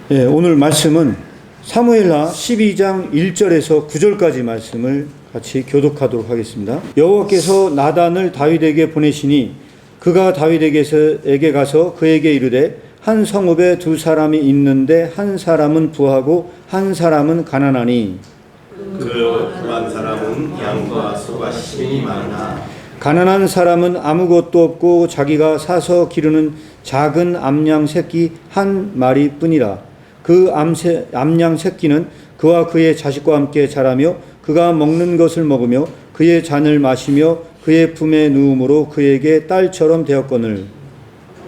예, 오늘 말씀은 사무엘하 12장 1절에서 9절까지 말씀을 같이 교독하도록 하겠습니다. 여호와께서 나단을 다윗에게 보내시니 그가 다윗에게 가서 그에게 이르되 한 성읍에 두 사람이 있는데 한 사람은 부하고 한 사람은 가난하니 그 부한 사람은 양과 소가 심히 많으나 가난한 사람은 아무것도 없고 자기가 사서 기르는 작은 암양 새끼 한 마리뿐이라. 그 암양 새끼는 그와 그의 자식과 함께 자라며 그가 먹는 것을 먹으며 그의 잔을 마시며 그의 품에 누움으로 그에게 딸처럼 되었거늘.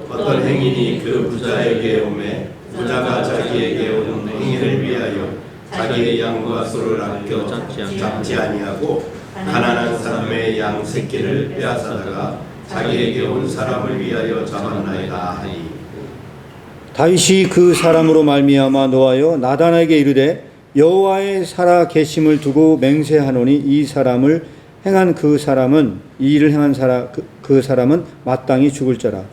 어떤 행인이 그 부자에게 오매 부자가 자기에게 오는 행인을 위하여 자기의 양과 소를 아껴 잡지 아니하고 가난한 사람의 양 새끼를 빼앗아다가 자기에게 온 사람을 위하여 잡았나이다 하니 다윗이 그 사람으로 말미암아 노하여 나단에게 이르되 여호와의 살아 계심을 두고 맹세하노니 이 사람을 행한 그 사람은 이 일을 행한 그 사람은 마땅히 죽을 자라.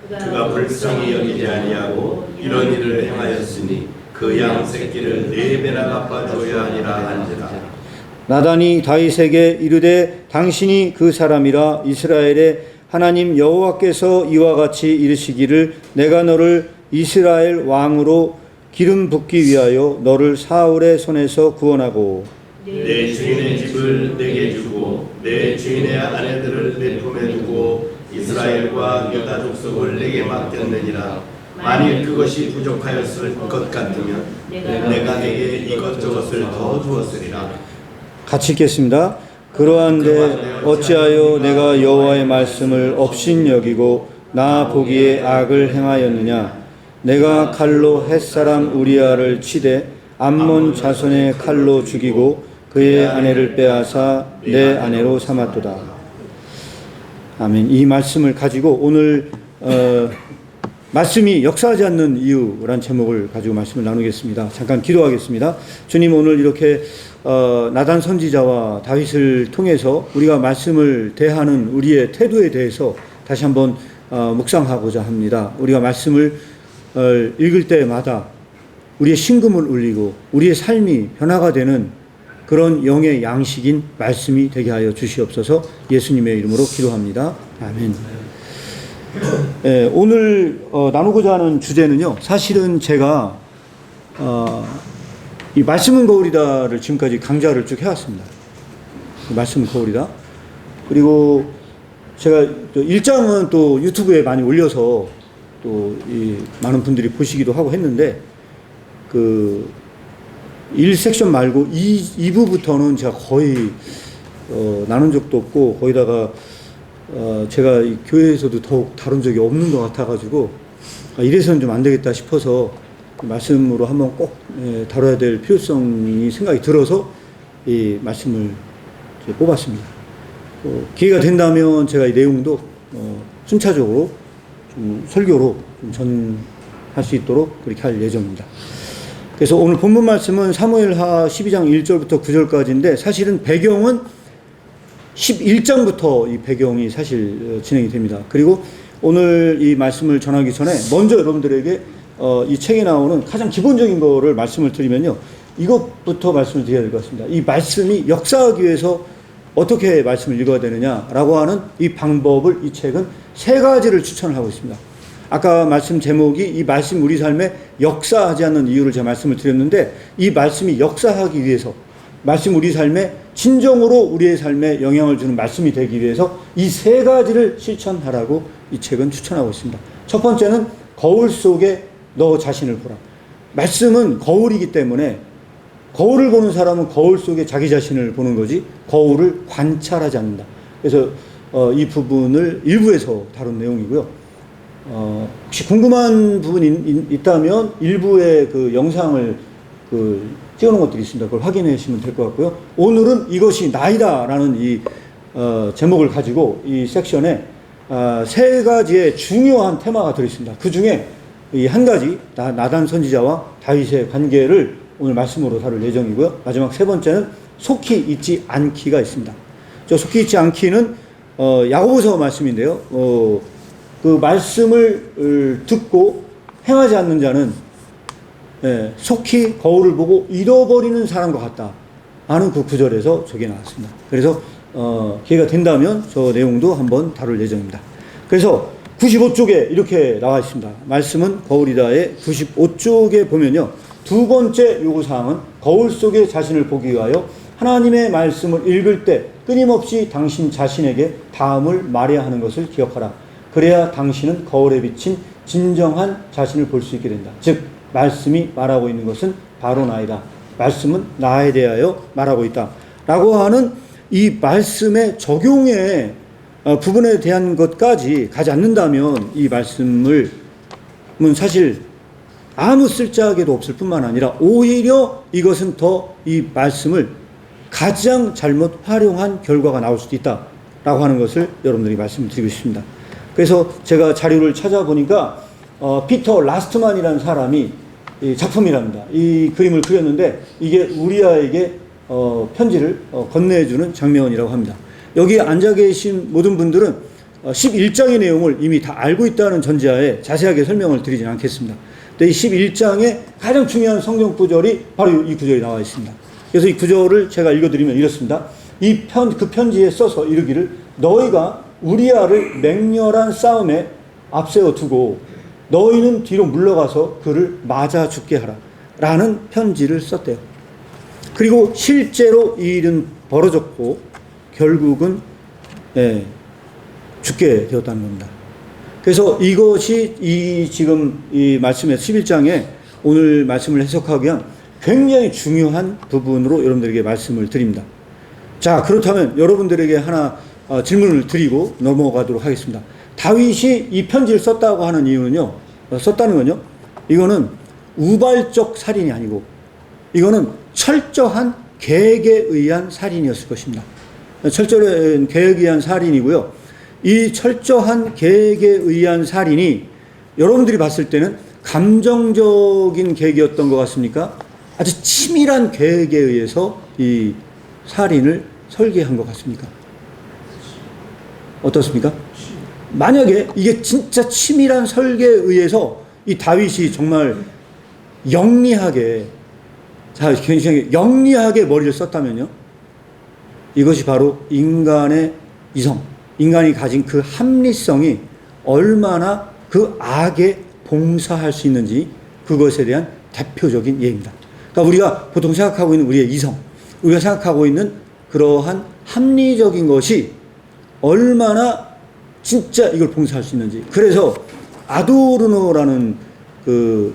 그가 불쌍히 여기지 아니하고 이런 일을 행하였으니 그 양 새끼를 4배나 갚아줘야 하니라 한지라. 나단이 다윗에게 이르되 당신이 그 사람이라. 이스라엘의 하나님 여호와께서 이와 같이 이르시기를 내가 너를 이스라엘 왕으로 기름 붓기 위하여 너를 사울의 손에서 구원하고 내 주인의 집을 내게 주고 내 주인의 아내들을 내 품에 두고 이스라엘과 유다 족속을 내게 맡겼느니라. 만일 그것이 부족하였을 것 같으면 내가 내게 이것저것을 더 주었으리라. 같이 읽겠습니다. 그러한데 어찌하여 내가 여호와의 말씀을 업신 여기고 나 보기에 악을 행하였느냐. 내가 칼로 햇사람 우리아를 치되 암몬 자손의 칼로 죽이고 그의 아내를 빼앗아 내 아내로 삼았도다. 아멘. 이 말씀을 가지고 오늘 말씀이 역사하지 않는 이유라는 제목을 가지고 말씀을 나누겠습니다. 잠깐 기도하겠습니다. 주님, 오늘 이렇게 나단 선지자와 다윗을 통해서 우리가 말씀을 대하는 우리의 태도에 대해서 다시 한번 묵상하고자 합니다. 우리가 말씀을 읽을 때마다 우리의 심금을 울리고 우리의 삶이 변화가 되는 그런 영의 양식인 말씀이 되게 하여 주시옵소서. 예수님의 이름으로 기도합니다. 아멘. 오늘 나누고자 하는 주제는요, 사실은 제가 이 말씀은 거울이다를 지금까지 강좌를 쭉 해왔습니다. 말씀은 거울이다. 그리고 제가 1장은 또 유튜브에 많이 올려서 또 이 많은 분들이 보시기도 하고 했는데, 그 1섹션 말고 2부부터는 제가 거의 나눈 적도 없고, 거기다가 제가 이 교회에서도 더욱 다룬 적이 없는 것 같아가지고 이래서는 좀 안 되겠다 싶어서 말씀으로 한번 꼭 다뤄야 될 필요성이 생각이 들어서 이 말씀을 뽑았습니다. 기회가 된다면 제가 이 내용도 순차적으로 좀 설교로 좀 전할 수 있도록 그렇게 할 예정입니다. 그래서 오늘 본문 말씀은 사무엘하 12장 1절부터 9절까지인데, 사실은 배경은 11장부터 이 배경이 사실 진행이 됩니다. 그리고 오늘 이 말씀을 전하기 전에 먼저 여러분들에게 이 책에 나오는 가장 기본적인 거를 말씀을 드리면요, 이것부터 말씀을 드려야 될 것 같습니다. 이 말씀이 역사하기 위해서 어떻게 말씀을 읽어야 되느냐라고 하는 이 방법을 이 책은 3가지를 추천을 하고 있습니다. 아까 말씀 제목이 이 말씀 우리 삶에 역사하지 않는 이유를 제가 말씀을 드렸는데, 이 말씀이 역사하기 위해서, 말씀 우리 삶에 진정으로 우리의 삶에 영향을 주는 말씀이 되기 위해서 이 3가지를 실천하라고 이 책은 추천하고 있습니다. 첫 번째는 거울 속에 너 자신을 보라. 말씀은 거울이기 때문에 거울을 보는 사람은 거울 속에 자기 자신을 보는 거지 거울을 관찰하지 않는다. 그래서 이 부분을 일부에서 다룬 내용이고요. 혹시 궁금한 부분이 있다면 일부의 그 영상을 찍어놓은 것들이 있습니다. 그걸 확인해 주시면 될 것 같고요. 오늘은 이것이 나이다라는 이 제목을 가지고 이 섹션에 3가지의 중요한 테마가 들어있습니다. 그 중에 이 한 가지, 나단 선지자와 다윗의 관계를 오늘 말씀으로 다룰 예정이고요. 마지막 3번째는 속히 잊지 않기가 있습니다. 저 속히 잊지 않기는 야고보서 말씀인데요. 그 말씀을 듣고 행하지 않는 자는 속히 거울을 보고 잃어버리는 사람과 같다 하는 그 구절에서 저게 나왔습니다. 그래서 기회가 된다면 저 내용도 한번 다룰 예정입니다. 그래서 95쪽에 이렇게 나와 있습니다. 말씀은 거울이다의 95쪽에 보면요, 두 번째 요구사항은 거울 속에 자신을 보기 위하여 하나님의 말씀을 읽을 때 끊임없이 당신 자신에게 다음을 말해야 하는 것을 기억하라. 그래야 당신은 거울에 비친 진정한 자신을 볼 수 있게 된다. 즉 말씀이 말하고 있는 것은 바로 나이다. 말씀은 나에 대하여 말하고 있다. 라고 하는 이 말씀의 적용의 부분에 대한 것까지 가지 않는다면 이 말씀을 사실 아무 쓸데하게도 없을 뿐만 아니라 오히려 이것은 더 이 말씀을 가장 잘못 활용한 결과가 나올 수도 있다라고 하는 것을 여러분들이 말씀을 드리고 싶습니다. 그래서 제가 자료를 찾아보니까 피터 라스트만이라는 사람이 이 작품이랍니다. 이 그림을 그렸는데 이게 우리아에게 편지를 건네주는 장면이라고 합니다. 여기 앉아 계신 모든 분들은 11장의 내용을 이미 다 알고 있다는 전제하에 자세하게 설명을 드리진 않겠습니다. 근데 이 11장의 가장 중요한 성경 구절이 바로 이 구절이 나와 있습니다. 그래서 이 구절을 제가 읽어드리면 이렇습니다. 그 편지에 써서 이르기를 너희가 우리아를 맹렬한 싸움에 앞세워 두고 너희는 뒤로 물러가서 그를 맞아 죽게 하라 라는 편지를 썼대요. 그리고 실제로 이 일은 벌어졌고 결국은 죽게 되었다는 겁니다. 그래서 이것이 지금 이 말씀의 11장에 오늘 말씀을 해석하기 위한 굉장히 중요한 부분으로 여러분들에게 말씀을 드립니다. 자, 그렇다면 여러분들에게 하나 질문을 드리고 넘어가도록 하겠습니다. 다윗이 이 편지를 썼다고 하는 이유는요, 썼다는 건요, 이거는 우발적 살인이 아니고 이거는 철저한 계획에 의한 살인이었을 것입니다. 철저한 계획에 의한 살인이고요. 이 철저한 계획에 의한 살인이 여러분들이 봤을 때는 감정적인 계획이었던 것 같습니까? 아주 치밀한 계획에 의해서 이 살인을 설계한 것 같습니까? 어떻습니까? 만약에 이게 진짜 치밀한 설계에 의해서 이 다윗이 정말 영리하게 머리를 썼다면요, 이것이 바로 인간의 이성, 인간이 가진 그 합리성이 얼마나 그 악에 봉사할 수 있는지 그것에 대한 대표적인 예입니다. 그러니까 우리가 보통 생각하고 있는 우리의 이성, 우리가 생각하고 있는 그러한 합리적인 것이 얼마나 진짜 이걸 봉사할 수 있는지. 그래서 아도르노라는 그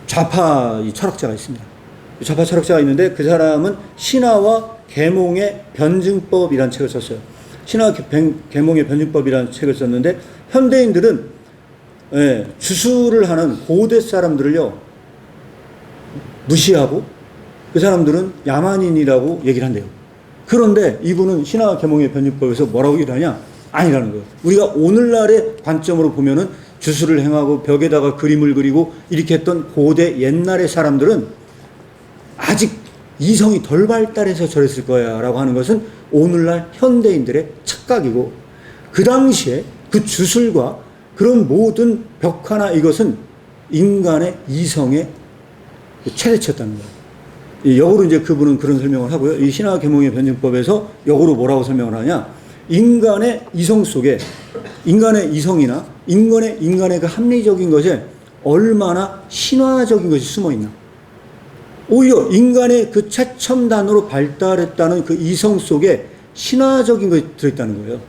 좌파 철학자가 있습니다. 좌파 철학자가 있는데 그 사람은 신화와 계몽의 변증법이라는 책을 썼어요. 신화 계몽의 변증법이라는 책을 썼는데 현대인들은 주술을 하는 고대 사람들을요 무시하고 그 사람들은 야만인이라고 얘기를 한대요. 그런데 이분은 신화 계몽의 변증법에서 뭐라고 얘기를 하냐? 아니라는 거예요. 우리가 오늘날의 관점으로 보면은 주술을 행하고 벽에다가 그림을 그리고 이렇게 했던 고대 옛날의 사람들은 아직 이성이 덜 발달해서 저랬을 거야 라고 하는 것은 오늘날 현대인들의 착각이고, 그 당시에 그 주술과 그런 모든 벽화나 이것은 인간의 이성의 최대치였다는 거예요. 역으로 이제 그분은 그런 설명을 하고요. 이 신화 계몽의 변증법에서 역으로 뭐라고 설명을 하냐? 인간의 이성 속에, 인간의 이성이나 인간의 그 합리적인 것에 얼마나 신화적인 것이 숨어 있나. 오히려 인간의 그 최첨단으로 발달했다는 그 이성 속에 신화적인 것이 들어있다는 거예요.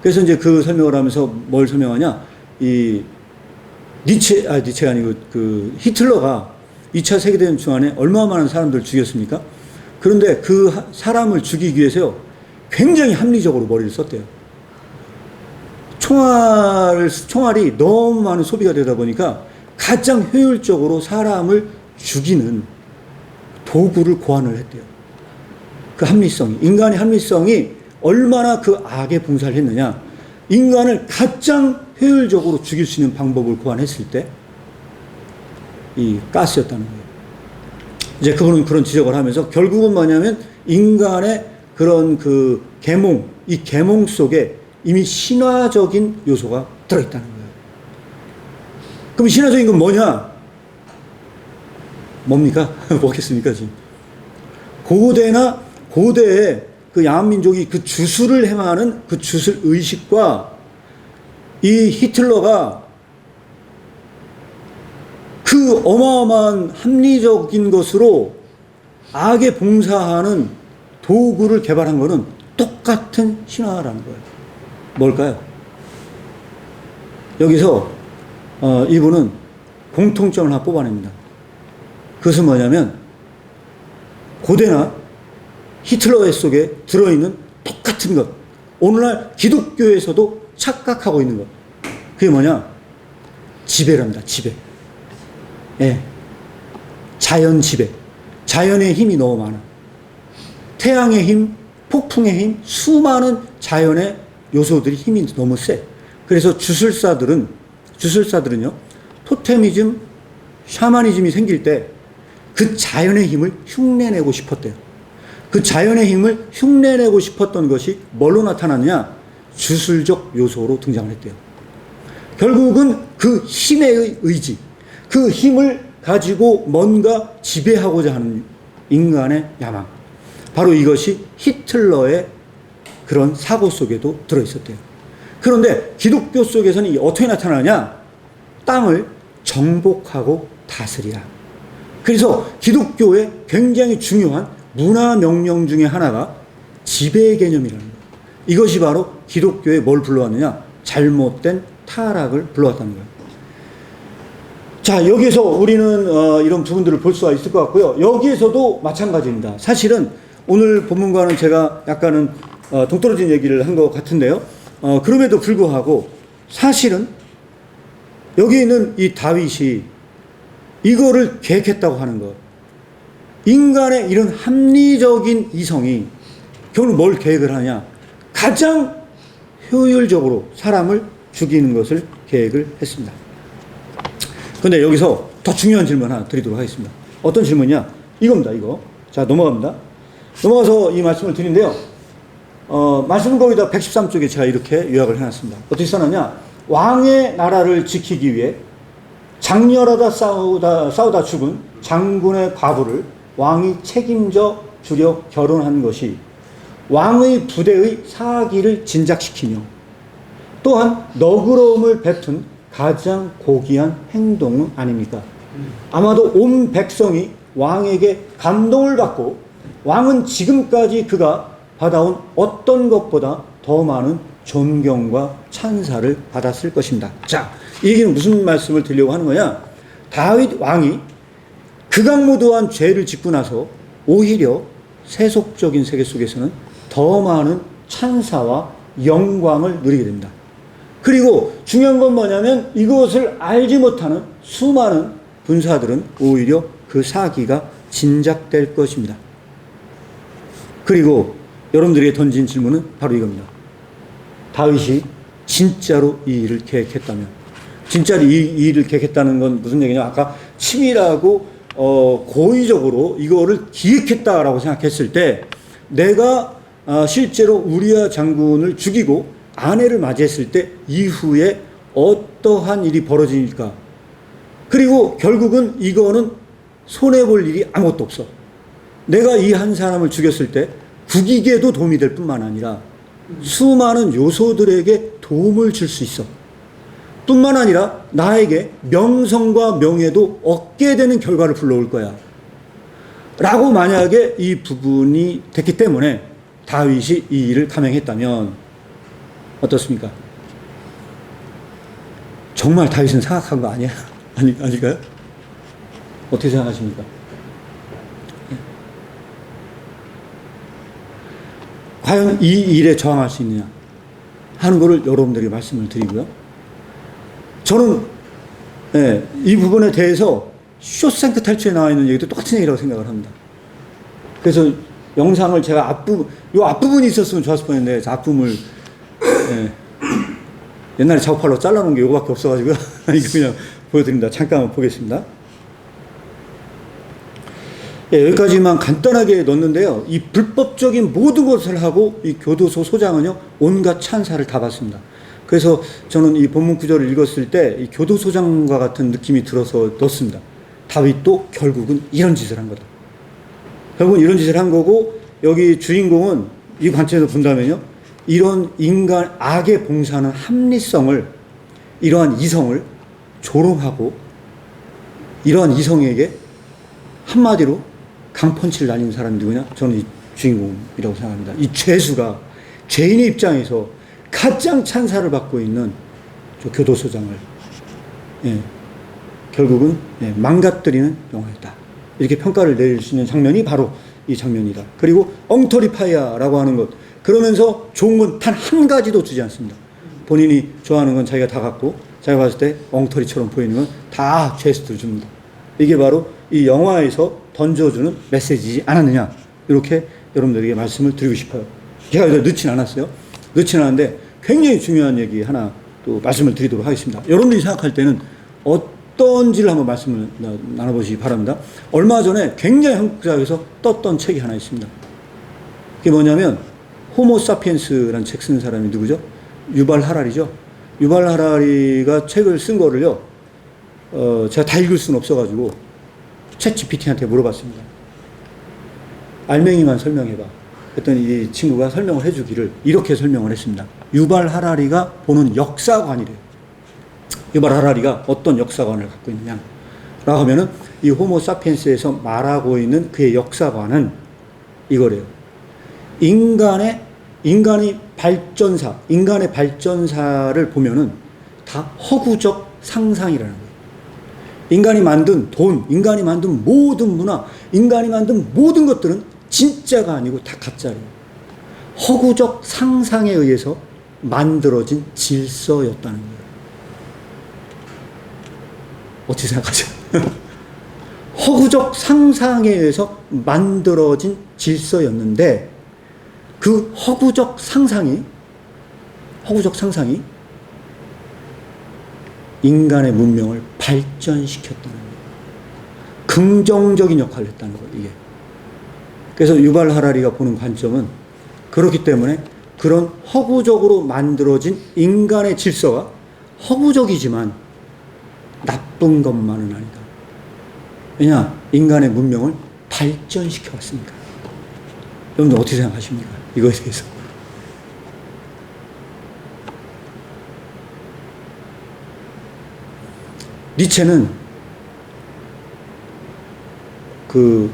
그래서 이제 그 설명을 하면서 뭘 설명하냐? 이 니체가 아니고 그 히틀러가 2차 세계대전 중간에 얼마나 많은 사람들을 죽였습니까? 그런데 그 사람을 죽이기 위해서요, 굉장히 합리적으로 머리를 썼대요. 총알이 너무 많은 소비가 되다 보니까 가장 효율적으로 사람을 죽이는 도구를 고안을 했대요. 그 합리성이, 인간의 합리성이 얼마나 그 악에 봉사를 했느냐. 인간을 가장 효율적으로 죽일 수 있는 방법을 고안했을 때 이 가스였다는 거예요. 이제 그분은 그런 지적을 하면서 결국은 뭐냐면 인간의 그런 그 계몽, 이 계몽 속에 이미 신화적인 요소가 들어있다는 거예요. 그럼 신화적인 건 뭐냐? 뭡니까? 뭐겠습니까, 지금? 고대의 그 야만민족이 그 주술을 행하는 그 주술 의식과 이 히틀러가 그 어마어마한 합리적인 것으로 악에 봉사하는 도구를 개발한 것은 똑같은 신화라는 거예요. 뭘까요? 여기서 이분은 공통점을 하나 뽑아냅니다. 그것은 뭐냐면 고대나 히틀러의 속에 들어있는 똑같은 것, 오늘날 기독교에서도 착각하고 있는 것, 그게 뭐냐? 지배랍니다. 지배. 예. 자연 지배. 자연의 힘이 너무 많아. 태양의 힘, 폭풍의 힘, 수많은 자연의 요소들이 힘이 너무 세. 그래서 주술사들은요, 토테미즘, 샤머니즘이 생길 때 그 자연의 힘을 흉내내고 싶었대요. 그 자연의 힘을 흉내내고 싶었던 것이 뭘로 나타났냐? 주술적 요소로 등장을 했대요. 결국은 그 힘의 의지, 그 힘을 가지고 뭔가 지배하고자 하는 인간의 야망. 바로 이것이 히틀러의 그런 사고 속에도 들어있었대요. 그런데 기독교 속에서는 어떻게 나타나냐? 땅을 정복하고 다스리라. 그래서 기독교의 굉장히 중요한 문화 명령 중에 하나가 지배 개념이라는 거예요. 이것이 바로 기독교에 뭘 불러왔느냐? 잘못된 타락을 불러왔다는 거예요. 자, 여기에서 우리는 이런 부분들을 볼 수가 있을 것 같고요. 여기에서도 마찬가지입니다. 사실은 오늘 본문과는 제가 약간은 동떨어진 얘기를 한 것 같은데요. 그럼에도 불구하고 사실은 여기 있는 이 다윗이 이거를 계획했다고 하는 것. 인간의 이런 합리적인 이성이 결국 뭘 계획을 하냐? 가장 효율적으로 사람을 죽이는 것을 계획을 했습니다. 그런데 여기서 더 중요한 질문 하나 드리도록 하겠습니다. 어떤 질문이냐? 이겁니다, 이거. 자, 넘어갑니다. 넘어가서 이 말씀을 드리는데요. 말씀은 거기다 113쪽에 제가 이렇게 요약을 해놨습니다. 어떻게 써놨냐? 왕의 나라를 지키기 위해 장렬하다 싸우다 죽은 장군의 과부를 왕이 책임져 주려 결혼한 것이 왕의 부대의 사기를 진작시키며 또한 너그러움을 베푼 가장 고귀한 행동은 아닙니까? 아마도 온 백성이 왕에게 감동을 받고 왕은 지금까지 그가 받아온 어떤 것보다 더 많은 존경과 찬사를 받았을 것입니다. 자, 이 얘기는 무슨 말씀을 드리려고 하는 거냐? 다윗 왕이 극악무도한 죄를 짓고 나서 오히려 세속적인 세계 속에서는 더 많은 찬사와 영광을 누리게 됩니다. 그리고 중요한 건 뭐냐면 이것을 알지 못하는 수많은 군사들은 오히려 그 사기가 진작될 것입니다. 그리고 여러분들에게 던진 질문은 바로 이겁니다. 다윗이 진짜로 이 일을 계획했다면, 진짜로 이 일을 계획했다는 건 무슨 얘기냐? 아까 치밀하고 고의적으로 이거를 기획했다라고 생각했을 때 내가 실제로 우리아 장군을 죽이고 아내를 맞이했을 때 이후에 어떠한 일이 벌어지니까, 그리고 결국은 이거는 손해볼 일이 아무것도 없어. 내가 이 한 사람을 죽였을 때 국익에도 도움이 될 뿐만 아니라 수많은 요소들에게 도움을 줄 수 있어. 뿐만 아니라 나에게 명성과 명예도 얻게 되는 결과를 불러올 거야 라고 만약에 이 부분이 됐기 때문에 다윗이 이 일을 감행했다면 어떻습니까? 정말 다윗은 사악한 거 아니야? 아닐까요? 어떻게 생각하십니까? 과연 이 일에 저항할 수 있느냐 하는 것을 여러분들에게 말씀을 드리고요. 저는 이 부분에 대해서 쇼생크 탈출에 나와 있는 얘기도 똑같은 얘기라고 생각을 합니다. 그래서 영상을 제가 요 앞부분이 있었으면 좋았을 뻔했는데 앞부분을 옛날에 작업하려고 잘라놓은 게 요거밖에 없어가지고 이거 그냥 보여드립니다. 잠깐 보겠습니다. 여기까지만 간단하게 넣었는데요. 이 불법적인 모든 것을 하고 이 교도소 소장은요 온갖 찬사를 다 받습니다. 그래서 저는 이 본문 구절을 읽었을 때 이 교도소장과 같은 느낌이 들어서 넣었습니다. 다윗도 결국은 이런 짓을 한 거다. 결국은 이런 짓을 한 거고, 여기 주인공은 이 관점에서 본다면요, 이런 인간 악에 봉사하는 합리성을, 이러한 이성을 조롱하고, 이러한 이성에게 한마디로 강펀치를 날리는 사람이 누구냐? 저는 이 주인공이라고 생각합니다. 이 죄수가 죄인의 입장에서 가장 찬사를 받고 있는 저 교도소장을, 예, 결국은, 예, 망가뜨리는 영화였다. 이렇게 평가를 내릴 수 있는 장면이 바로 이 장면이다. 그리고 엉터리 파이야라고 하는 것, 그러면서 좋은 건 단 한 가지도 주지 않습니다. 본인이 좋아하는 건 자기가 다 갖고, 자기가 봤을 때 엉터리처럼 보이는 건 다 죄수들 줍니다. 이게 바로 이 영화에서 던져주는 메시지지 않았느냐, 이렇게 여러분들에게 말씀을 드리고 싶어요. 제가 늦진 않았어요. 늦진 않았는데 굉장히 중요한 얘기 하나 또 말씀을 드리도록 하겠습니다. 여러분들이 생각할 때는 어떤지를 한번 말씀을 나눠보시기 바랍니다. 얼마 전에 굉장히 한국사에서 떴던 책이 하나 있습니다. 그게 뭐냐면 호모 사피엔스라는 책 쓴 사람이 누구죠? 유발 하라리죠. 유발 하라리가 책을 쓴 거를요, 제가 다 읽을 수는 없어가지고 챗 GPT한테 물어봤습니다. 알맹이만 설명해봐. 그랬더니 이 친구가 설명을 해주기를 이렇게 설명을 했습니다. 유발 하라리가 보는 역사관이래요. 유발 하라리가 어떤 역사관을 갖고 있느냐 라고 하면은 이 호모 사피엔스에서 말하고 있는 그의 역사관은 이거래요. 인간의 발전사를 보면은 다 허구적 상상이라는 거예요. 인간이 만든 돈, 인간이 만든 모든 문화, 인간이 만든 모든 것들은 진짜가 아니고 다 가짜래요. 허구적 상상에 의해서 만들어진 질서였다는 거예요. 어떻게 생각하세요? 허구적 상상에 의해서 만들어진 질서였는데, 그 허구적 상상이 인간의 문명을 발전시켰다는 거예요. 긍정적인 역할을 했다는 거예요, 이게. 그래서 유발 하라리가 보는 관점은 그렇기 때문에 그런 허구적으로 만들어진 인간의 질서가 허구적이지만 나쁜 것만은 아니다. 왜냐? 인간의 문명을 발전시켜 왔으니까. 여러분들 어떻게 생각하십니까? 이거에 대해서. 니체는 그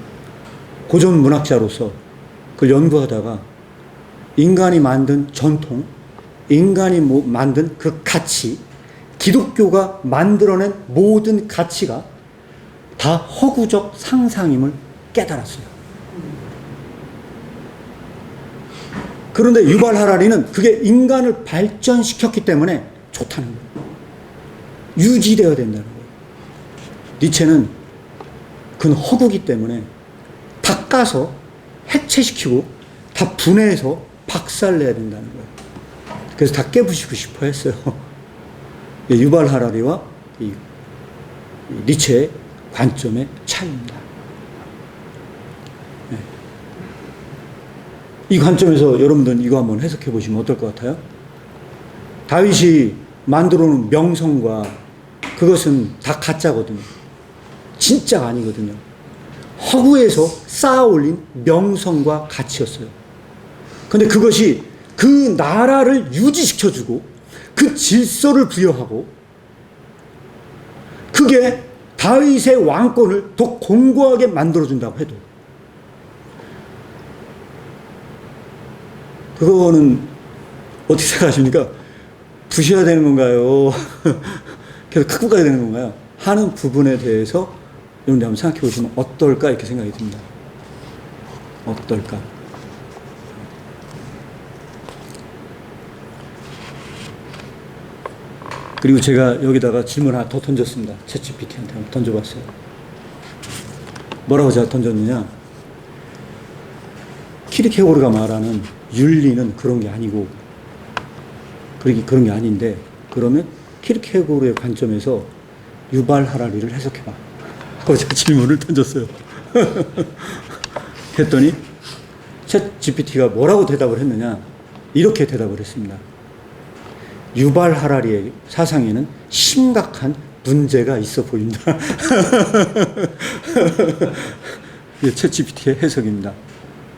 고전 문학자로서 그걸 연구하다가 인간이 만든 전통, 인간이 만든 그 가치, 기독교가 만들어낸 모든 가치가 다 허구적 상상임을 깨달았어요. 그런데 유발 하라리는 그게 인간을 발전시켰기 때문에 좋다는 거예요. 유지되어야 된다는 거예요. 니체는 그건 허구기 때문에 다 까서 해체시키고 다 분해해서 박살내야 된다는 거예요. 그래서 다 깨부시고 싶어 했어요. 유발 하라리와 이 니체의 관점의 차이입니다. 네. 이 관점에서 여러분들은 이거 한번 해석해 보시면 어떨 것 같아요? 다윗이 만들어 놓은 명성과 그것은 다 가짜거든요. 진짜가 아니거든요. 허구에서 쌓아 올린 명성과 가치였어요. 근데 그것이 그 나라를 유지시켜주고 그 질서를 부여하고 그게 다윗의 왕권을 더 공고하게 만들어준다고 해도 그거는 어떻게 생각하십니까? 부셔야 되는 건가요? 계속 갖고 가야 되는 건가요? 하는 부분에 대해서 여러분들 한번 생각해 보시면 어떨까 이렇게 생각이 듭니다. 어떨까? 그리고 제가 여기다가 질문 하나 더 던졌습니다. 챗GPT한테 한번 던져봤어요. 뭐라고 제가 던졌느냐? 키르케고르가 말하는 윤리는 그런 게 아니고, 그런 게 아닌데, 그러면 키르케고르의 관점에서 유발 하라리를 해석해봐. 하고 제가 질문을 던졌어요. 그랬더니 챗GPT가 뭐라고 대답을 했느냐? 이렇게 대답을 했습니다. 유발 하라리의 사상에는 심각한 문제가 있어 보인다. 이게 챗GPT의 해석입니다.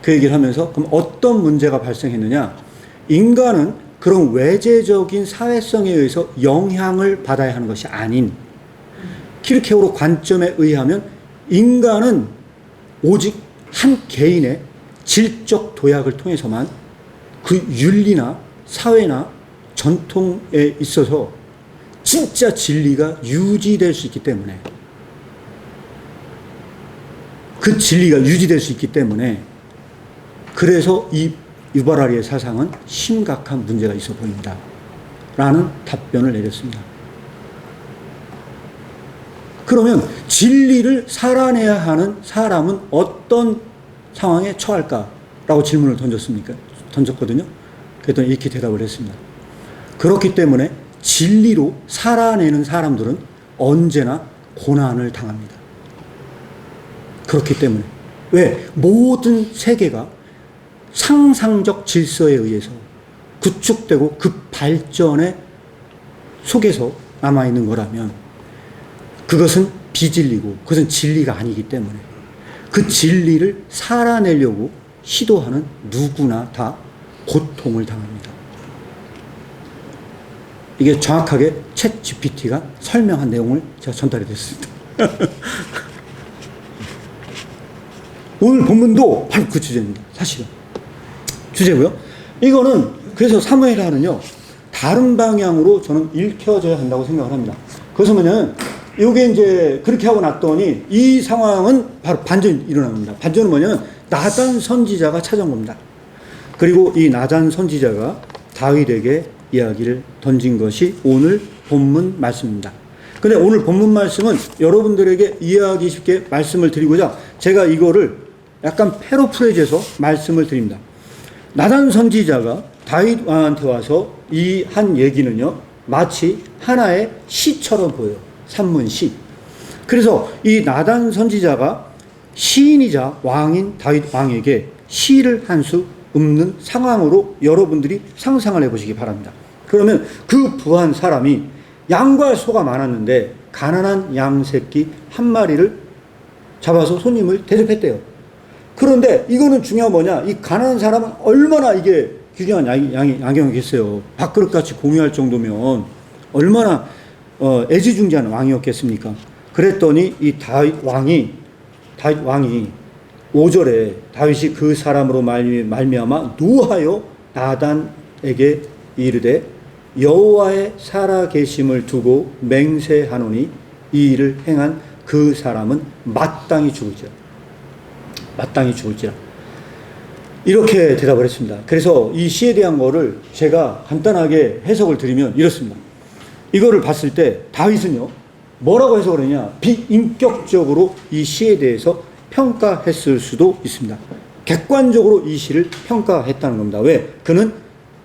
그 얘기를 하면서 그럼 어떤 문제가 발생했느냐? 인간은 그런 외재적인 사회성에 의해서 영향을 받아야 하는 것이 아닌 키르케고르 관점에 의하면 인간은 오직 한 개인의 질적 도약을 통해서만 그 윤리나 사회나 전통에 있어서 진짜 진리가 유지될 수 있기 때문에 그 진리가 유지될 수 있기 때문에 그래서 이 유발라리의 사상은 심각한 문제가 있어 보인다 라는 답변을 내렸습니다. 그러면 진리를 살아내야 하는 사람은 어떤 상황에 처할까라고 질문을 던졌거든요. 그랬더니 이렇게 대답을 했습니다. 그렇기 때문에 진리로 살아내는 사람들은 언제나 고난을 당합니다. 그렇기 때문에. 왜? 모든 세계가 상상적 질서에 의해서 구축되고 그 발전의 속에서 남아있는 거라면 그것은 비진리고 그것은 진리가 아니기 때문에 그 진리를 살아내려고 시도하는 누구나 다 고통을 당합니다. 이게 정확하게 챗 GPT가 설명한 내용을 제가 전달해 드렸습니다. 오늘 본문도 바로 그 주제입니다. 사실은. 주제고요. 이거는 그래서 사무엘하는요. 다른 방향으로 저는 읽혀져야 한다고 생각을 합니다. 그것은 뭐냐면 이게 이제 그렇게 하고 났더니 이 상황은 바로 반전이 일어납니다. 반전은 뭐냐면 나단 선지자가 찾아온 겁니다. 그리고 이 나단 선지자가 다윗에게 이야기를 던진 것이 오늘 본문 말씀입니다. 근데 오늘 본문 말씀은 여러분들에게 이해하기 쉽게 말씀을 드리고자 제가 이거를 약간 패러프레이즈해서 말씀을 드립니다. 나단 선지자가 다윗 왕한테 와서 이 한 얘기는요, 마치 하나의 시처럼 보여요. 산문시. 그래서 이 나단 선지자가 시인이자 왕인 다윗 왕에게 시를 한 수 읊는 상황으로 여러분들이 상상을 해보시기 바랍니다. 그러면 그 부한 사람이 양과 소가 많았는데 가난한 양 새끼 한 마리를 잡아서 손님을 대접했대요. 그런데 이거는 중요한 뭐냐? 이 가난한 사람은 얼마나 이게 귀중한 양이겠어요. 밥그릇같이 공유할 정도면 얼마나 애지중지한 왕이었겠습니까? 그랬더니 이 다윗 왕이 5절에 다윗이 그 사람으로 말미암아 노하여 나단에게 이르되 여호와의 살아계심을 두고 맹세하노니 이 일을 행한 그 사람은 마땅히 죽을지라. 마땅히 죽을지라. 이렇게 대답을 했습니다. 그래서 이 시에 대한 거를 제가 간단하게 해석을 드리면 이렇습니다. 이거를 봤을 때 다윗은요, 뭐라고 해석을 했냐? 비인격적으로 이 시에 대해서 평가했을 수도 있습니다. 객관적으로 이 시를 평가했다는 겁니다. 왜? 그는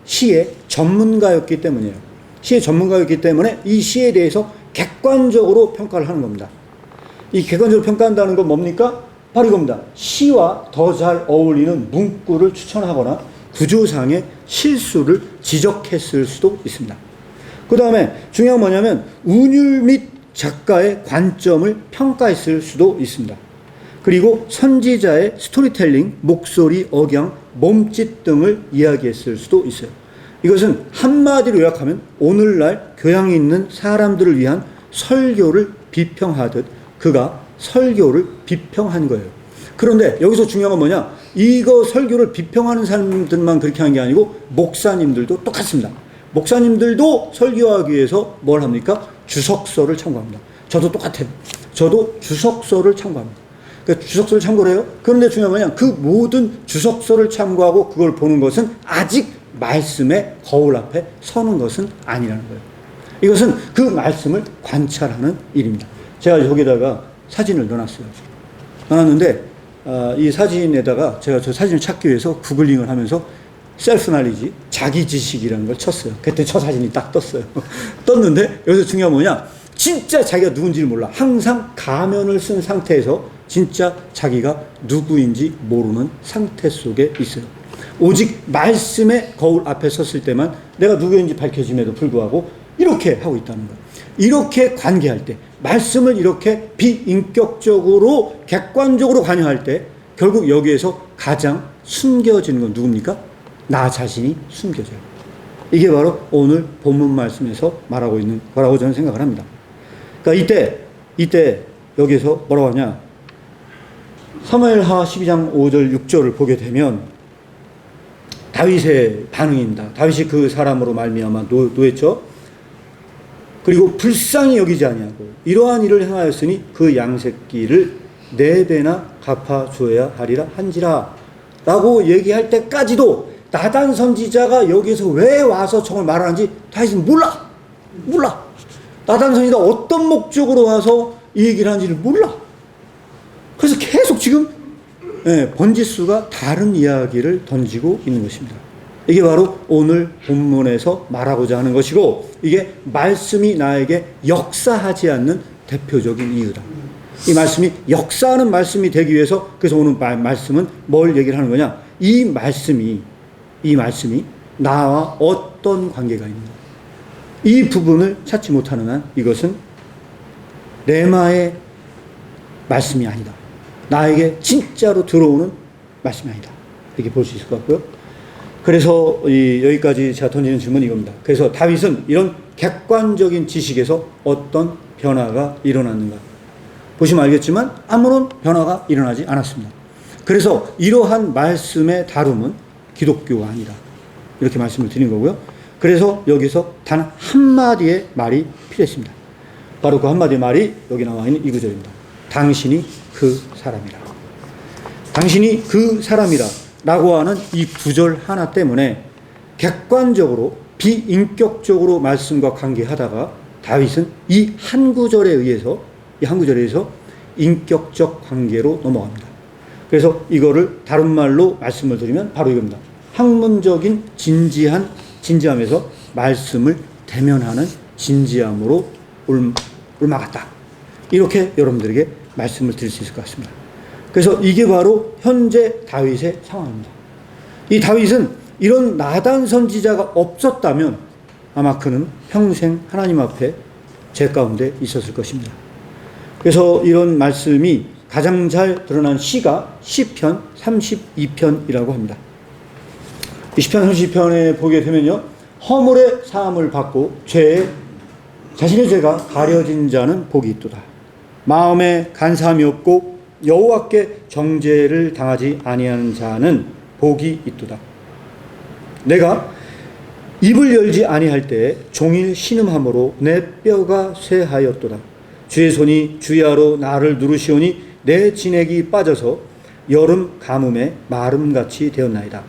시의 전문가였기 때문이에요. 시의 전문가였기 때문에 이 시에 대해서 객관적으로 평가를 하는 겁니다. 이 객관적으로 평가한다는 건 뭡니까? 바로 이겁니다. 시와 더 잘 어울리는 문구를 추천하거나 구조상의 실수를 지적했을 수도 있습니다. 그 다음에 중요한 뭐냐면 운율 및 작가의 관점을 평가했을 수도 있습니다. 그리고 선지자의 스토리텔링, 목소리, 억양, 몸짓 등을 이야기했을 수도 있어요. 이것은 한마디로 요약하면 오늘날 교양 있는 사람들을 위한 설교를 비평하듯 그가 설교를 비평한 거예요. 그런데 여기서 중요한 건 뭐냐? 이거 설교를 비평하는 사람들만 그렇게 하는 게 아니고 목사님들도 똑같습니다. 목사님들도 설교하기 위해서 뭘 합니까? 주석서를 참고합니다. 저도 똑같아요. 저도 주석서를 참고합니다. 그러니까 주석서를 참고를 해요. 그런데 중요한 건 뭐냐? 그 모든 주석서를 참고하고 그걸 보는 것은 아직 말씀의 거울 앞에 서는 것은 아니라는 거예요. 이것은 그 말씀을 관찰하는 일입니다. 제가 여기다가 사진을 넣어놨는데 이 사진에다가 제가 저 사진을 찾기 위해서 구글링을 하면서 셀프 날리지, 자기 지식이라는 걸 쳤어요. 그때 저 사진이 딱 떴어요. 떴는데 여기서 중요한 뭐냐? 진짜 자기가 누군지를 몰라. 항상 가면을 쓴 상태에서 진짜 자기가 누구인지 모르는 상태 속에 있어요. 오직 말씀의 거울 앞에 섰을 때만 내가 누구인지 밝혀짐에도 불구하고 이렇게 하고 있다는 거예요. 이렇게 관계할 때, 말씀을 이렇게 비인격적으로 객관적으로 관여할 때 결국 여기에서 가장 숨겨지는 건 누굽니까? 나 자신이 숨겨져요. 이게 바로 오늘 본문 말씀에서 말하고 있는 거라고 저는 생각을 합니다. 그러니까 이때 여기서 뭐라고 하냐? 사무엘하 12장 5절 6절을 보게 되면 다윗의 반응입니다. 다윗이 그 사람으로 말미암아 노했죠. 그리고 불쌍히 여기지 아니하고 이러한 일을 행하였으니 그 양새끼를 4배나 갚아줘야 하리라 한지라 라고 얘기할 때까지도 나단 선지자가 여기서 왜 와서 정말 말하는지 다윗은 몰라. 나단 선지자가 어떤 목적으로 와서 이 얘기를 하는지를 몰라. 그래서 계속 지금 번지수가 다른 이야기를 던지고 있는 것입니다. 이게 바로 오늘 본문에서 말하고자 하는 것이고 이게 말씀이 나에게 역사하지 않는 대표적인 이유다. 이 말씀이 역사하는 말씀이 되기 위해서 그래서 오늘 말씀은 뭘 얘기를 하는 거냐? 이 말씀이 나와 어떤 관계가 있는가? 이 부분을 찾지 못하는 한 이것은 레마의 말씀이 아니다. 나에게 진짜로 들어오는 말씀이 아니다. 이렇게 볼 수 있을 것 같고요. 그래서 여기까지 제가 던지는 질문이 이겁니다. 그래서 다윗은 이런 객관적인 지식에서 어떤 변화가 일어났는가? 보시면 알겠지만 아무런 변화가 일어나지 않았습니다. 그래서 이러한 말씀의 다rum은 기독교가 아니다. 이렇게 말씀을 드린 거고요. 그래서 여기서 단 한마디의 말이 필요했습니다. 바로 그 한마디의 말이 여기 나와 있는 이 구절입니다. 당신이 그 사람이라. 당신이 그 사람이라 라고 하는 이 구절 하나 때문에 객관적으로 비인격적으로 말씀과 관계하다가 다윗은 이 한 구절에 의해서 인격적 관계로 넘어갑니다. 그래서 이거를 다른 말로 말씀을 드리면 바로 이겁니다. 학문적인 진지함에서 말씀을 대면하는 진지함으로 옮아갔다. 이렇게 여러분들에게 말씀을 드릴 수 있을 것 같습니다. 그래서 이게 바로 현재 다윗의 상황입니다. 이 다윗은 이런 나단 선지자가 없었다면 아마 그는 평생 하나님 앞에 죄 가운데 있었을 것입니다. 그래서 이런 말씀이 가장 잘 드러난 시가 시편 32편이라고 합니다. 이 시편 32편에 보게 되면요. 허물의 사함을 받고 자신의 죄가 가려진 자는 복이 있도다. 마음에 간사함이 없고 여호와께 정죄를 당하지 아니하는 자는 복이 있도다. 내가 입을 열지 아니할 때에 종일 신음함으로 내 뼈가 쇠하였도다. 주의 손이 주야로 나를 누르시오니 내 진액이 빠져서 여름 가뭄에 마름같이 되었나이다.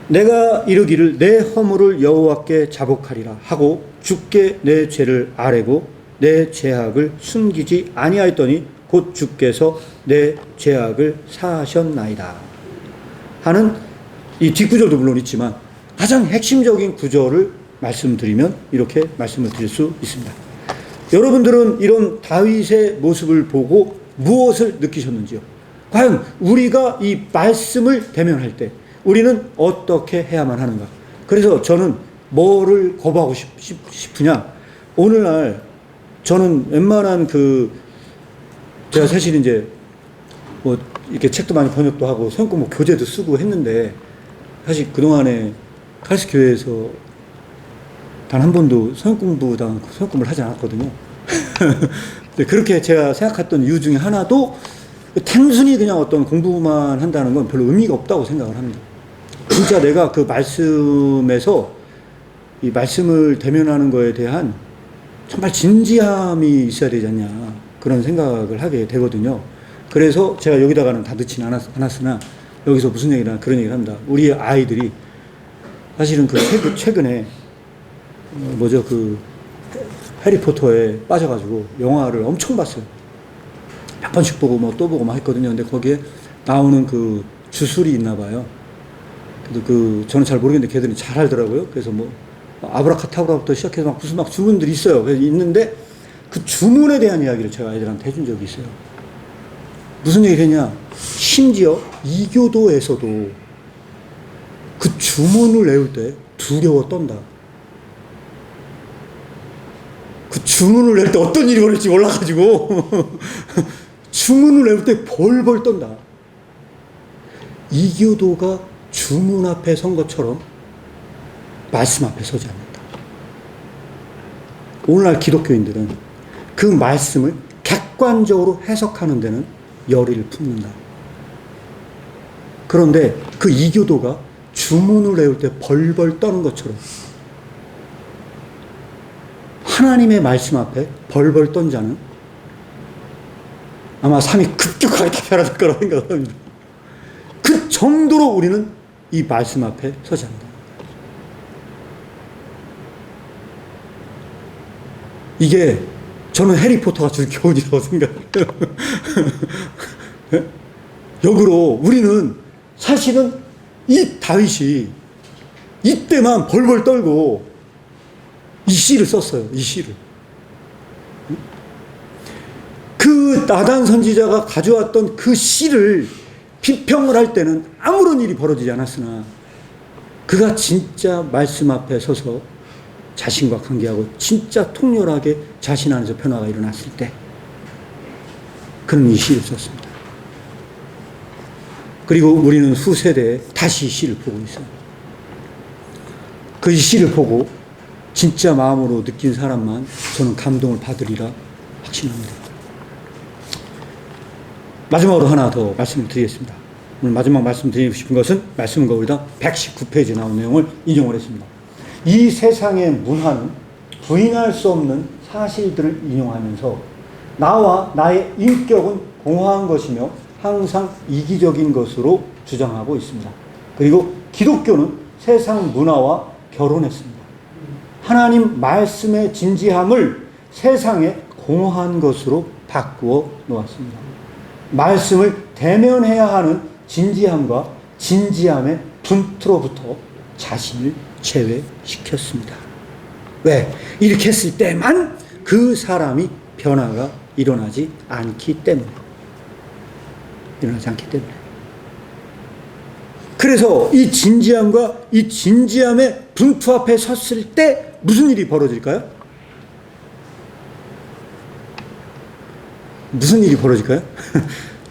내가 이르기를 내 허물을 여호와께 자복하리라 하고 주께 내 죄를 아뢰고 내 죄악을 숨기지 아니하였더니 곧 주께서 내 죄악을 사하셨나이다 하는 이 뒷구절도 물론 있지만 가장 핵심적인 구절을 말씀드리면 이렇게 말씀을 드릴 수 있습니다. 여러분들은 이런 다윗의 모습을 보고 무엇을 느끼셨는지요? 과연 우리가 이 말씀을 대면할 때 우리는 어떻게 해야만 하는가? 그래서 저는 뭐를 거부하고 싶으냐? 오늘날 저는 웬만한 제가 사실 이제 뭐 이렇게 책도 많이 번역도 하고 성경 뭐 교재도 쓰고 했는데 사실 그동안에 칼스 교회에서 단 한 번도 성경공부당 성경공부를 하지 않았거든요. 근데 그렇게 제가 생각했던 이유 중에 하나도 단순히 그냥 어떤 공부만 한다는 건 별로 의미가 없다고 생각을 합니다. 진짜 내가 그 말씀에서 이 말씀을 대면하는 거에 대한 정말 진지함이 있어야 되지 않냐 그런 생각을 하게 되거든요. 그래서 제가 여기다가는 다 넣지는 않았으나 여기서 무슨 얘기나 그런 얘기를 합니다. 우리 아이들이 사실은 최근에 해리포터에 빠져가지고 영화를 엄청 봤어요. 몇 번씩 보고 뭐 또 보고 막 했거든요. 근데 거기에 나오는 그 주술이 있나 봐요. 그래도 저는 잘 모르겠는데 걔들이 잘 알더라고요. 그래서 뭐 아브라카타브라부터 시작해서 무슨 주문들이 있어요. 그래서 있는데 그 주문에 대한 이야기를 제가 아이들한테 해준 적이 있어요. 무슨 얘기를 했냐? 심지어 이교도에서도 그 주문을 외울 때 두려워 떤다. 그 주문을 낼 때 어떤 일이 벌어질지 몰라가지고 주문을 낼 때 벌벌 떤다. 이교도가 주문 앞에 선 것처럼 말씀 앞에 서지 않는다. 오늘날 기독교인들은 그 말씀을 객관적으로 해석하는 데는 열의를 품는다. 그런데 그 이교도가 주문을 외울 때 벌벌 떠는 것처럼 하나님의 말씀 앞에 벌벌 떤 자는 아마 삶이 급격하게 다 변화될 거라고 생각합니다. 그 정도로 우리는 이 말씀 앞에 서지 않는다. 이게 저는 해리포터가 줄 교훈이라고 생각해요. 역으로 우리는 사실은 이 다윗이 이때만 벌벌 떨고 이 시를 썼어요. 이 시를. 그 나단 선지자가 가져왔던 그 시를 비평을 할 때는 아무런 일이 벌어지지 않았으나 그가 진짜 말씀 앞에 서서 자신과 관계하고 진짜 통렬하게 자신 안에서 변화가 일어났을 때 그는 이 시를 썼습니다. 그리고 우리는 후세대에 다시 이 시를 보고 있어요. 그 이 시를 보고 진짜 마음으로 느낀 사람만 저는 감동을 받으리라 확신합니다. 마지막으로 하나 더 말씀을 드리겠습니다. 오늘 마지막 말씀드리고 싶은 것은 말씀은 거기다 119페이지에 나온 내용을 인용을 했습니다. 이 세상의 문화는 부인할 수 없는 사실들을 인용하면서 나와 나의 인격은 공허한 것이며 항상 이기적인 것으로 주장하고 있습니다. 그리고 기독교는 세상 문화와 결혼했습니다. 하나님 말씀의 진지함을 세상에 공허한 것으로 바꾸어 놓았습니다. 말씀을 대면해야 하는 진지함과 진지함의 분투로부터 자신을 제외시켰습니다. 왜? 이렇게 했을 때만 그 사람이 변화가 일어나지 않기 때문에. 그래서 이 진지함과 이 진지함의 분투 앞에 섰을 때 무슨 일이 벌어질까요? 무슨 일이 벌어질까요?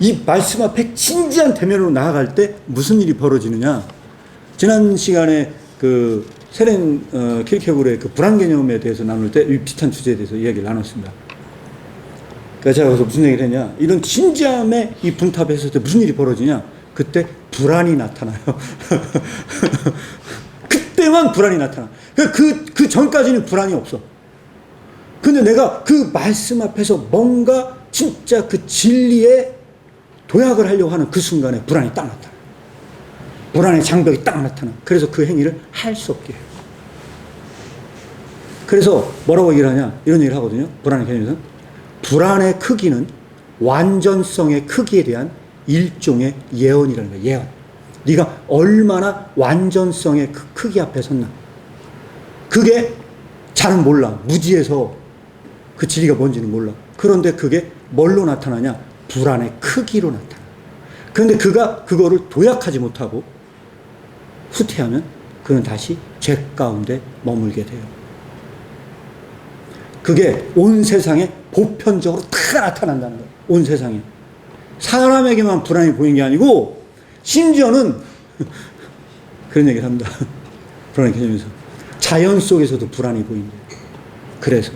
이 말씀 앞에 진지한 대면으로 나아갈 때 무슨 일이 벌어지느냐? 지난 시간에 그 세렌 킬케골의 그 불안 개념에 대해서 나눌 때 이 비슷한 주제에 대해서 이야기를 나눴습니다. 그러니까 제가 그래서 무슨 얘기를 했냐? 이런 진지함의 이 분탑에 했을 때 무슨 일이 벌어지냐? 그때 불안이 나타나요. 그때만 불안이 나타나. 그 전까지는 불안이 없어. 근데 내가 그 말씀 앞에서 뭔가 진짜 그 진리에 도약을 하려고 하는 그 순간에 불안이 딱 나타나. 불안의 장벽이 딱 나타나. 그래서 그 행위를 할 수 없게 해요. 그래서 뭐라고 얘기를 하냐? 이런 얘기를 하거든요. 불안의 개념에서는. 불안의 크기는 완전성의 크기에 대한 일종의 예언이라는 거예요. 예언. 네가 얼마나 완전성의 그 크기 앞에 섰나. 그게 잘은 몰라. 무지해서 그 진리가 뭔지는 몰라. 그런데 그게 뭘로 나타나냐? 불안의 크기로 나타나. 그런데 그가 그거를 도약하지 못하고 후퇴하면 그는 다시 죄 가운데 머물게 돼요. 그게 온 세상에 보편적으로 다 나타난다는 거예요. 온 세상에. 사람에게만 불안이 보이는 게 아니고 심지어는 그런 얘기를 합니다. 불안의 개념에서. 자연 속에서도 불안이 보인대요. 그래서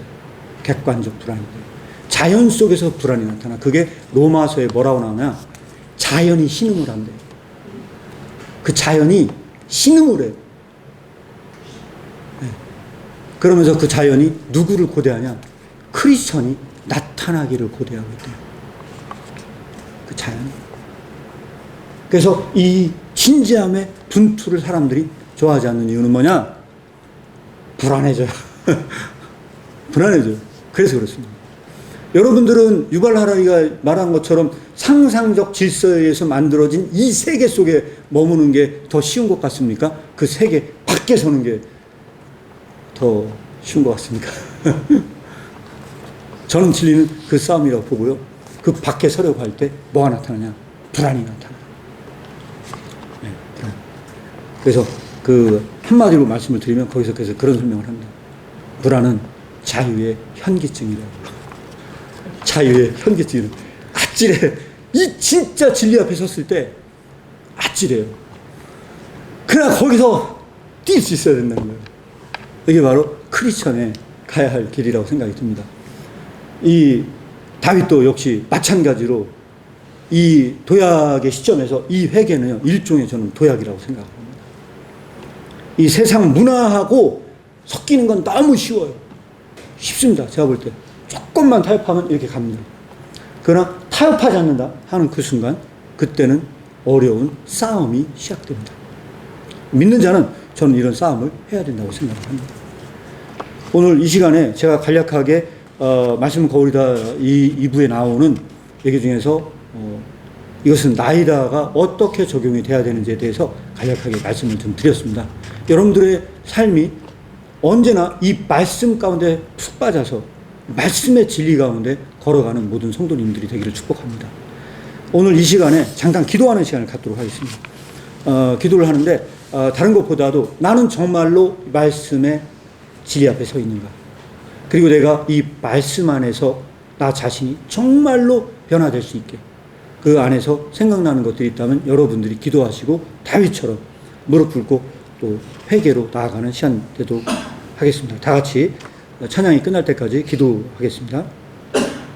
객관적 불안이 보여요. 자연 속에서 불안이 나타나. 그게 로마서에 뭐라고 나오냐? 자연이 신음을 한대요. 그 자연이 신음을 해요. 네. 그러면서 그 자연이 누구를 고대하냐? 크리스천이 나타나기를 고대하고 있대요. 그 자연. 그래서 이 진지함의 분투를 사람들이 좋아하지 않는 이유는 뭐냐? 불안해져요. 불안해져요. 그래서 그렇습니다. 여러분들은 유발 하라리가 말한 것처럼 상상적 질서에 의해서 만들어진 이 세계 속에 머무는 게 더 쉬운 것 같습니까? 그 세계 밖에 서는 게 더 쉬운 것 같습니까? 저는 진리는 그 싸움이라고 보고요. 그 밖에 서려고 할 때 뭐가 나타나냐? 불안이 나타나요. 네, 불안. 그래서 그 한마디로 말씀을 드리면 거기서 그래서 그런 설명을 합니다. 불안은 자유의 현기증이라고. 자유의 현기증. 아찔해. 이 진짜 진리 앞에 섰을 때 아찔해요. 그러나 거기서 뛸 수 있어야 된다는 거예요. 이게 바로 크리스천의 가야 할 길이라고 생각이 듭니다. 이 다윗도 역시 마찬가지로 이 도약의 시점에서 이 회개는 일종의 저는 도약이라고 생각합니다. 이 세상 문화하고 섞이는 건 너무 쉬워요. 쉽습니다. 제가 볼 때. 조금만 타협하면 이렇게 갑니다. 그러나 타협하지 않는다 하는 그 순간 그때는 어려운 싸움이 시작됩니다. 믿는 자는 저는 이런 싸움을 해야 된다고 생각합니다. 오늘 이 시간에 제가 간략하게 말씀 거울이다 이 2부에 나오는 얘기 중에서 이것은 나이다가 어떻게 적용이 돼야 되는지에 대해서 간략하게 말씀을 좀 드렸습니다. 여러분들의 삶이 언제나 이 말씀 가운데 푹 빠져서 말씀의 진리 가운데 걸어가는 모든 성도님들이 되기를 축복합니다. 오늘 이 시간에 잠깐 기도하는 시간을 갖도록 하겠습니다. 기도를 하는데 다른 것보다도 나는 정말로 말씀의 진리 앞에 서 있는가? 그리고 내가 이 말씀 안에서 나 자신이 정말로 변화될 수 있게 그 안에서 생각나는 것들이 있다면 여러분들이 기도하시고 다윗처럼 무릎 꿇고 또 회개로 나아가는 시간 되도록 하겠습니다. 다 같이 찬양이 끝날 때까지 기도하겠습니다.